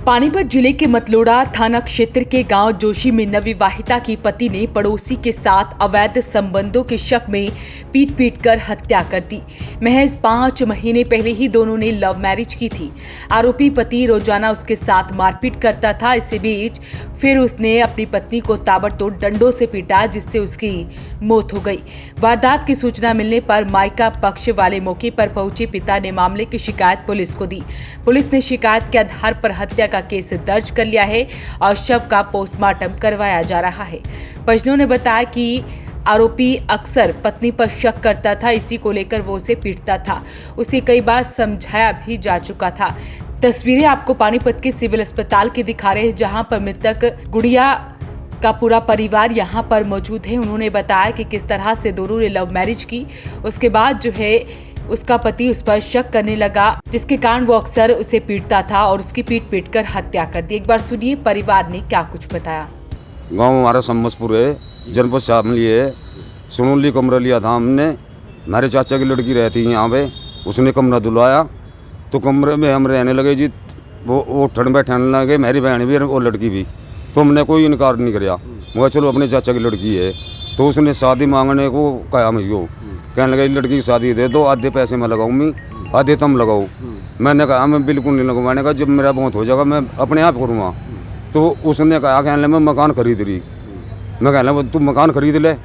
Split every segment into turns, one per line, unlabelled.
पानीपत जिले के मतलोड़ा थाना क्षेत्र के गांव जोशी में नवविवाहिता की पति ने पड़ोसी के साथ अवैध संबंधों के शक में पीट कर हत्या कर दी। महज 5 महीने पहले ही दोनों ने लव मैरिज की थी। आरोपी पति रोजाना उसके साथ मारपीट करता था। इसी बीच फिर उसने अपनी पत्नी को ताबड़तोड़ डंडों से पीटा, जिससे उसकी मौत हो गई। वारदात की सूचना मिलने पर मायका पक्ष वाले मौके पर पहुंचे पिता ने मामले की शिकायत पुलिस को दी। पुलिस ने शिकायत के आधार पर हत्या का केस दर्ज कर लिया है और शव का पोस्टमार्टम करवाया जा रहा है। परिजनों ने बताया कि आरोपी अक्सर पत्नी पर शक करता था, इसी को लेकर वो उसे पीटता था। उसे कई बार समझाया भी जा चुका था। तस्वीरें आपको पानीपत के सिविल अस्पताल की दिखा रहे हैं, जहां पर मृतक गुड़िया का पूरा परिवार यहां पर मौजूद है। उन्होंने बताया कि किस तरह से दोनों ने लव मैरिज की। उसके बाद जो है उसका पति उस पर शक करने लगा, जिसके कारण वो अक्सर उसे पीटता था और उसकी पीट कर हत्या कर दी। एक बार सुनिए परिवार ने क्या कुछ बताया।
गांव हमारा सम्मसपुर है, जनपद शामली है। सुनोली कमरा लिया था हमने। हमारे चाचा की लड़की रहती है यहाँ पे, उसने कमरा दिलवाया तो कमरे में हम रहने लगे जी। वो ठंड बैठने लगे, मेरी बहन भी और लड़की भी। तो हमने कोई इनकार नहीं किया, मगर चलो अपने चाचा की लड़की है। तो उसने शादी मांगने को कहा मुझको, कहने लगा लड़की की शादी दे दो, आधे पैसे मैं लगाऊंगी, आधे तुम लगाओ। मैंने कहा मैं बिल्कुल नहीं लगवाने का, जब मेरा बहुत हो जाएगा मैं अपने आप करूँगा। तो उसने कहा, कहने लगा मैं मकान खरीद रही। मैं कहने लगा तू मकान खरीद ले,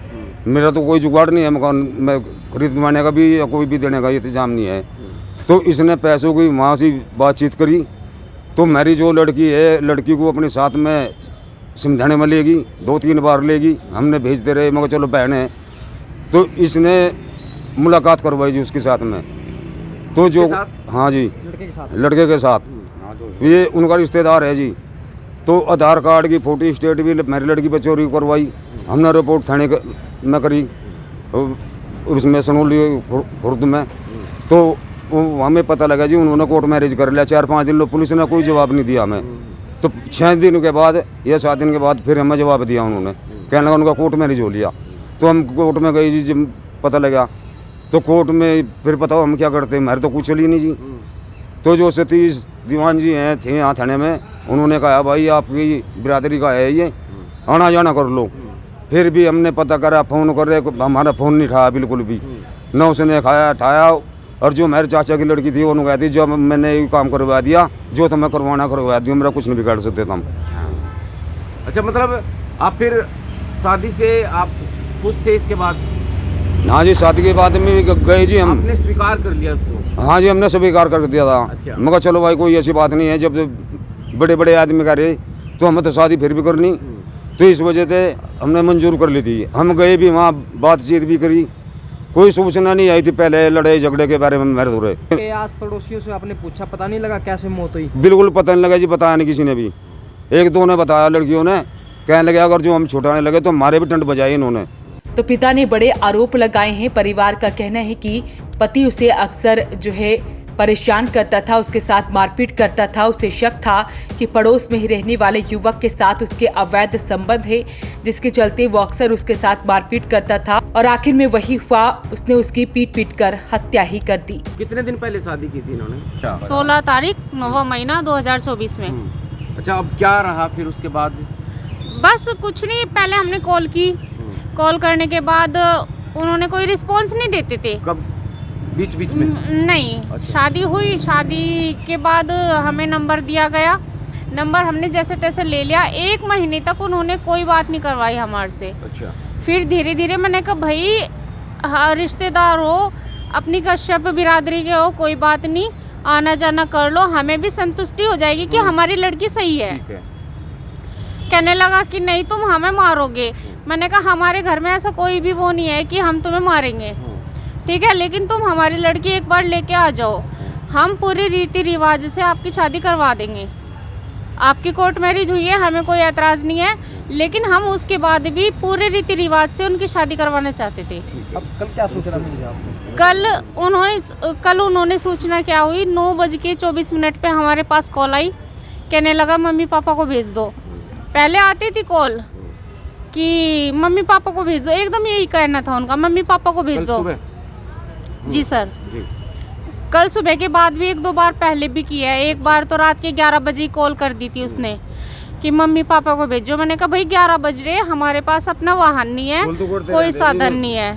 मेरा तो कोई जुगाड़ नहीं है मकान मैं खरीदवाने का भी या कोई भी देने का इंतजाम नहीं है। तो इसने पैसों की वहाँ से बातचीत करी। तो मेरी जो लड़की है, लड़की को अपने साथ में समझाने में लेगी, 2-3 बार लेगी, हमने भेजते रहे, मगर चलो बहन है। तो इसने मुलाकात करवाई जी उसके साथ में। तो जो हाँ जी, लड़के के साथ ये उनका रिश्तेदार है जी। तो आधार कार्ड की फोटो स्टेट भी मेरी लड़की पर चोरी करवाई। हमने रिपोर्ट थाने में करी, उसमें सनोली खुर्द में। तो हमें पता लगा जी उन्होंने कोर्ट मैरिज कर लिया। 4-5 दिन पुलिस ने कोई जवाब नहीं दिया हमें। तो 6 दिन के बाद या 7 दिन के बाद फिर हमें जवाब दिया उन्होंने, कहने लगा उनका कोर्ट मैरिज हो लिया। तो हम कोर्ट में गए जी, जब पता लगा तो कोर्ट में फिर बताओ हम क्या करते हैं, हमारे तो कुछ चली नहीं जी। तो जो सतीश दीवान जी हैं थे यहाँ थाने में, उन्होंने कहा भाई आपकी बिरादरी का है ये, आना जाना कर लो। फिर भी हमने पता करा, फ़ोन कर रहे, हमारा फ़ोन नहीं उठाया बिल्कुल भी, न उसने उठाया। और जो मेरे चाचा की लड़की थी उन्होंने कहती जब मैंने ये काम करवा दिया, जो तुम्हें करवाना करवा दिया, मेरा कुछ नहीं बिगाड़ सकते तुम।
अच्छा, मतलब आप फिर शादी से आप खुश थे इसके बाद?
हाँ जी, शादी के बाद में गए जी हम।
आपने स्वीकार कर लिया उसको?
हाँ जी, हमने स्वीकार कर दिया था।
अच्छा।
मगर चलो भाई कोई ऐसी बात नहीं है, जब बड़े बड़े आदमी कर रहे तो हमें तो शादी फिर भी करनी। तो इस वजह से हमने मंजूर कर ली थी। हम गए भी वहाँ, बातचीत भी करी, कोई सूचना नहीं आई थी पहले लड़ाई झगड़े के बारे में मेरे थोड़े।
आस पड़ोसियों से आपने पूछा, पता नहीं लगा कैसे मौत हुई?
बिल्कुल पता नहीं लगा जी, बताया नहीं किसी ने भी। 1-2 ने बताया लड़कियों ने, कहने लगे अगर जो हम छुटाने लगे तो हमारे भी टंट बजाई इन्होंने।
तो पिता ने बड़े आरोप लगाए हैं। परिवार का कहना है कि पति उसे अक्सर जो है परेशान करता था, उसके साथ मारपीट करता था। उसे शक था कि पड़ोस में ही रहने वाले युवक के साथ उसके अवैध संबंध है, जिसके चलते वो अक्सर उसके साथ मारपीट करता था और आखिर में वही हुआ, उसने उसकी पीट कर हत्या ही कर दी।
कितने दिन पहले शादी की थी इन्होंने?
16 तारीख 9वां महीना 2024 में।
अच्छा, अब क्या रहा फिर उसके बाद?
बस कुछ नहीं, पहले हमने कॉल की, कॉल करने के बाद उन्होंने कोई रिस्पॉन्स नहीं देते थे।
कब? बीच में?
नहीं। अच्छा। शादी हुई, शादी के बाद हमें नंबर दिया गया, नंबर हमने जैसे तैसे ले लिया। 1 महीने तक उन्होंने कोई बात नहीं करवाई हमारे से।
अच्छा।
फिर धीरे धीरे मैंने कहा भाई हाँ, रिश्तेदार हो, अपनी कश्यप बिरादरी के हो, कोई बात नहीं, आना जाना कर लो, हमें भी संतुष्टि हो जाएगी कि हमारी लड़की सही है। कहने लगा कि नहीं तुम हमें मारोगे। मैंने कहा हमारे घर में ऐसा कोई भी वो नहीं है कि हम तुम्हें मारेंगे, ठीक है, लेकिन तुम हमारी लड़की एक बार लेके आ जाओ, हम पूरी रीति रिवाज से आपकी शादी करवा देंगे। आपकी कोर्ट मैरिज हुई है, हमें कोई एतराज़ नहीं है, लेकिन हम उसके बाद भी पूरे रीति रिवाज से उनकी शादी करवाना चाहते थे।
अब कल क्या सूचना मिली आपको?
कल उन्होंने सूचना क्या हुई, 9:24 पे हमारे पास कॉल आई, कहने लगा मम्मी पापा को भेज दो। पहले आती थी कॉल कि मम्मी पापा को भेज दो, एकदम यही कहना था उनका, मम्मी पापा को भेज दो। जी सर। कल सुबह के बाद भी 1-2 बार पहले भी किया है। एक बार तो रात के 11 बजे कॉल कर दी थी उसने कि मम्मी पापा को भेजो। मैंने कहा भाई 11 बज रहे, हमारे पास अपना वाहन नहीं है, कोई साधन नहीं है,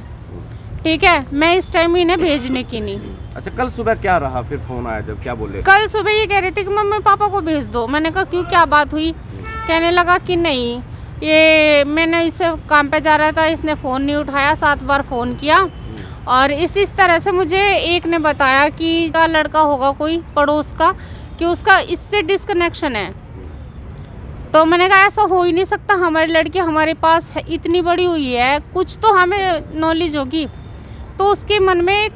ठीक है, मैं इस टाइम इन्हें भेजने की नहीं।
अच्छा, कल सुबह क्या रहा फिर फोन आया जब, क्या बोले?
कल सुबह ये कह रहे थे कि मम्मी पापा को भेज दो। मैंने कहा क्यों, क्या बात हुई? कहने लगा कि नहीं, ये मैंने इसे काम पे जा रहा था, इसने फ़ोन नहीं उठाया, 7 बार फ़ोन किया। और इस तरह से मुझे एक ने बताया कि का लड़का होगा कोई पड़ोस का, कि उसका इससे डिस्कनेक्शन है। तो मैंने कहा ऐसा हो ही नहीं सकता, हमारी लड़की हमारे पास है, इतनी बड़ी हुई है, कुछ तो हमें नॉलेज होगी। तो उसके मन में एक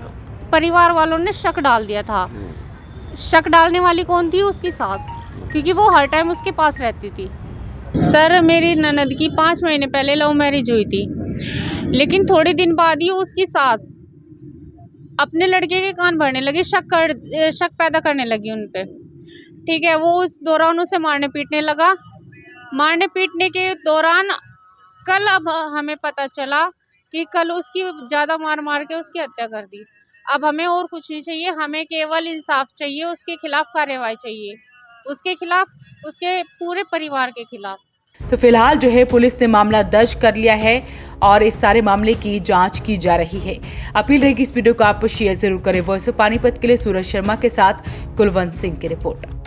परिवार वालों ने शक डाल दिया था। शक डालने वाली कौन थी? उसकी सास, क्योंकि वो हर टाइम उसके पास रहती थी। सर, मेरी ननद की 5 महीने पहले लव मैरिज हुई थी, लेकिन थोड़े दिन बाद ही उसकी सास अपने लड़के के कान भरने लगी, शक पैदा करने लगी उन पे, ठीक है। वो उस दौरान उसे मारने पीटने लगा। मारने पीटने के दौरान कल अब हमें पता चला कि कल उसकी ज़्यादा मार मार के उसकी हत्या कर दी। अब हमें और कुछ नहीं चाहिए, हमें केवल इंसाफ चाहिए, उसके खिलाफ कार्रवाई चाहिए, उसके खिलाफ, उसके पूरे परिवार के खिलाफ।
तो फिलहाल जो है पुलिस ने मामला दर्ज कर लिया है और इस सारे मामले की जांच की जा रही है। अपील रहेगी इस वीडियो को आप शेयर जरूर करें। वॉइस ऑफ पानीपत के लिए सूरज शर्मा के साथ कुलवंत सिंह की रिपोर्ट।